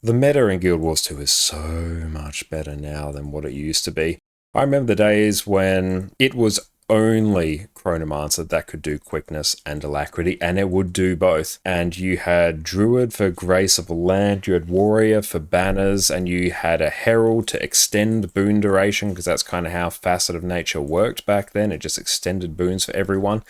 The meta in Guild Wars 2 is so much better now than what it used to be. I remember the days when it was only Chronomancer that could do quickness and alacrity, and it would do both. And you had Druid for Grace of the Land, you had Warrior for banners, and you had a Herald to extend boon duration, because that's kind of how Facet of Nature worked back then. It just extended boons for everyone.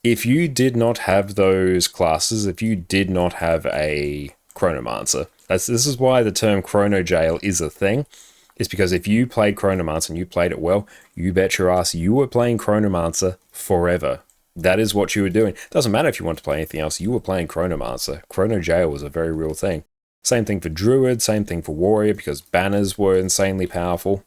If you did not have those classes, if you did not have a Chronomancer, this is why the term Chrono Jail is a thing. It's because if you played Chronomancer and you played it well, you bet your ass you were playing Chronomancer forever. That is what you were doing. Doesn't matter if you want to play anything else, you were playing Chronomancer. Chrono Jail was a very real thing. Same thing for Druid, same thing for Warrior, because banners were insanely powerful.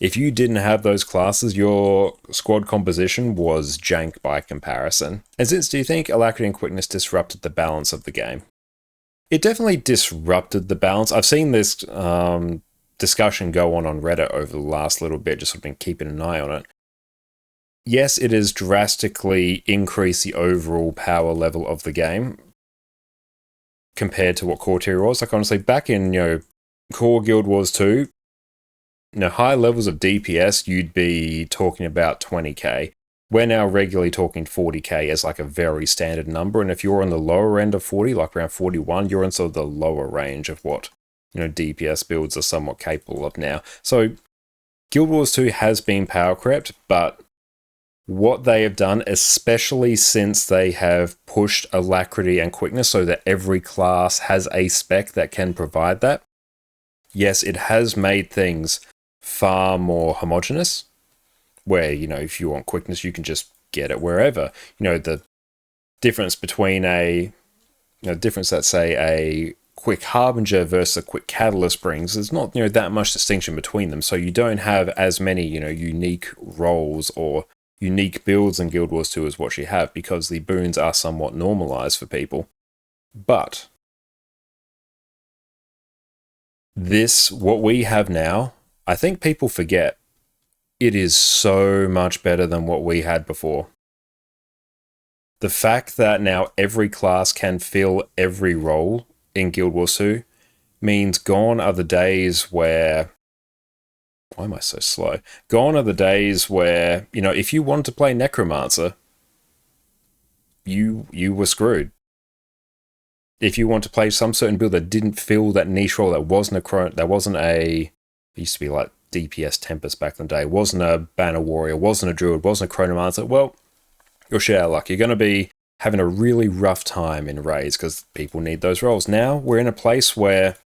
If you didn't have those classes, your squad composition was jank by comparison. And since do you think Alacrity and Quickness disrupted the balance of the game? It definitely disrupted the balance. I've seen this discussion go on Reddit over the last little bit, just sort of been keeping an eye on it. Yes, it has drastically increased the overall power level of the game compared to what Core Tier was. Like, honestly, back in, Core Guild Wars 2, high levels of DPS, you'd be talking about 20k. We're now regularly talking 40k as like a very standard number, and if you're on the lower end of 40, like around 41, you're in sort of the lower range of what DPS builds are somewhat capable of now. So Guild Wars 2 has been power crept, but what they have done, especially since they have pushed alacrity and quickness so that every class has a spec that can provide that, yes, it has made things far more homogenous, where, if you want quickness, you can just get it wherever. The difference between let's say, a quick Harbinger versus a quick Catalyst brings, there's not, that much distinction between them. So you don't have as many, unique roles or unique builds in Guild Wars 2 as what you have, because the boons are somewhat normalized for people. But what we have now, I think people forget, it is so much better than what we had before. The fact that now every class can fill every role in Guild Wars 2 means gone are the days where... Why am I so slow? Gone are the days where, if you wanted to play Necromancer, you were screwed. If you want to play some certain build that didn't fill that niche role, that wasn't it used to be like DPS Tempest back in the day, wasn't a Banner Warrior, wasn't a Druid, wasn't a Chronomancer, well, you're shit out of luck. You're going to be having a really rough time in raids because people need those roles. Now we're in a place where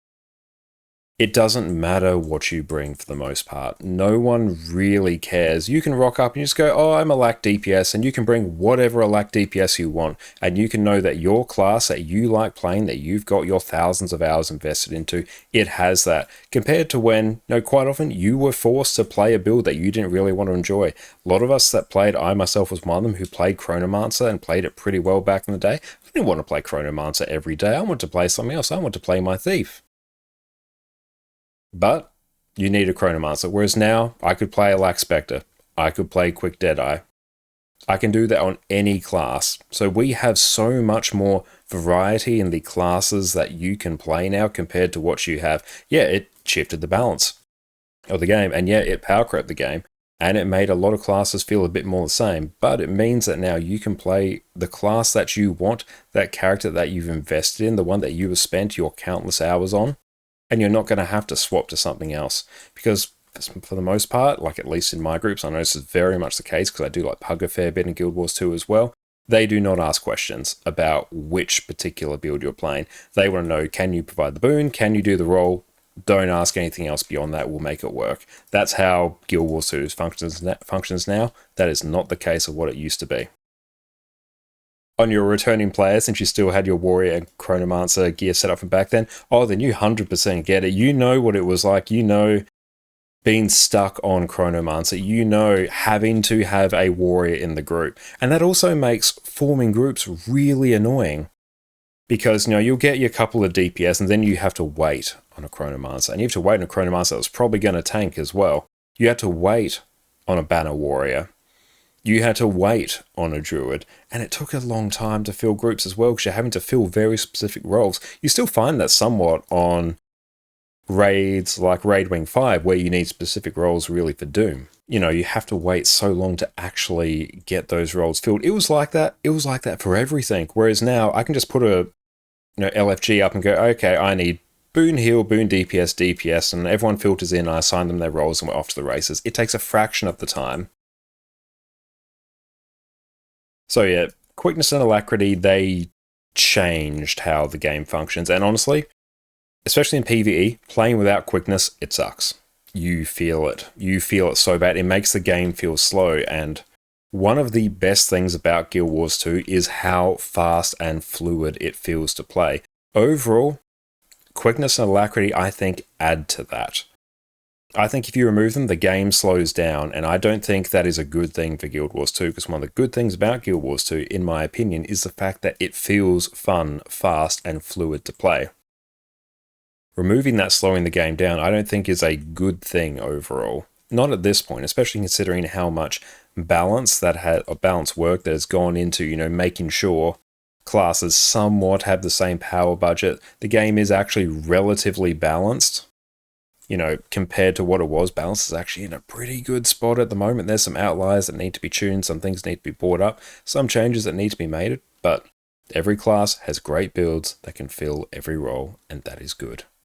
it doesn't matter what you bring for the most part. No one really cares. You can rock up and you just go, oh, I'm a lack DPS, and you can bring whatever a lack DPS you want, and you can know that your class that you like playing, that you've got your thousands of hours invested into, it has that. Compared to when, quite often you were forced to play a build that you didn't really want to enjoy. A lot of us that played, I myself was one of them, who played Chronomancer and played it pretty well back in the day. I didn't want to play Chronomancer every day. I wanted to play something else. I wanted to play my Thief. But you need a Chronomancer. Whereas now, I could play a Lack Spectre. I could play Quick Deadeye. I can do that on any class. So we have so much more variety in the classes that you can play now compared to what you have. Yeah, it shifted the balance of the game. And yeah, it power crept the game. And it made a lot of classes feel a bit more the same. But it means that now you can play the class that you want, that character that you've invested in, the one that you have spent your countless hours on. And you're not going to have to swap to something else, because for the most part, like at least in my groups, I know this is very much the case because I do like Pug a fair bit in Guild Wars 2 as well. They do not ask questions about which particular build you're playing. They want to know, can you provide the boon? Can you do the role? Don't ask anything else beyond that. We'll make it work. That's how Guild Wars 2 functions now. That is not the case of what it used to be. On your returning player, since you still had your Warrior and Chronomancer gear set up from back then, then you 100% get it. You know what it was like. You know being stuck on Chronomancer. You know having to have a Warrior in the group. And that also makes forming groups really annoying. Because, you'll get your couple of DPS and then you have to wait on a Chronomancer. And you have to wait on a Chronomancer that's probably going to tank as well. You have to wait on a Banner Warrior. You had to wait on a druid, and it took a long time to fill groups as well because you're having to fill very specific roles. You still find that somewhat on raids like Raid Wing 5, where you need specific roles really for Doom. You know, you have to wait so long to actually get those roles filled. It was like that. It was like that for everything. Whereas now I can just put a LFG up and go, okay, I need Boon Heal, Boon DPS, DPS, and everyone filters in, I assign them their roles, and we're off to the races. It takes a fraction of the time. So yeah, quickness and alacrity, they changed how the game functions. And honestly, especially in PvE, playing without quickness, it sucks. You feel it. You feel it so bad. It makes the game feel slow. And one of the best things about Guild Wars 2 is how fast and fluid it feels to play. Overall, quickness and alacrity, I think, add to that. I think if you remove them, the game slows down, and I don't think that is a good thing for Guild Wars 2, because one of the good things about Guild Wars 2, in my opinion, is the fact that it feels fun, fast, and fluid to play. Removing that slowing the game down, I don't think is a good thing overall. Not at this point, especially considering how much balance work that has gone into, making sure classes somewhat have the same power budget. The game is actually relatively balanced. Compared to what it was, balance is actually in a pretty good spot at the moment. There's some outliers that need to be tuned, some things need to be brought up, some changes that need to be made, but every class has great builds that can fill every role, and that is good.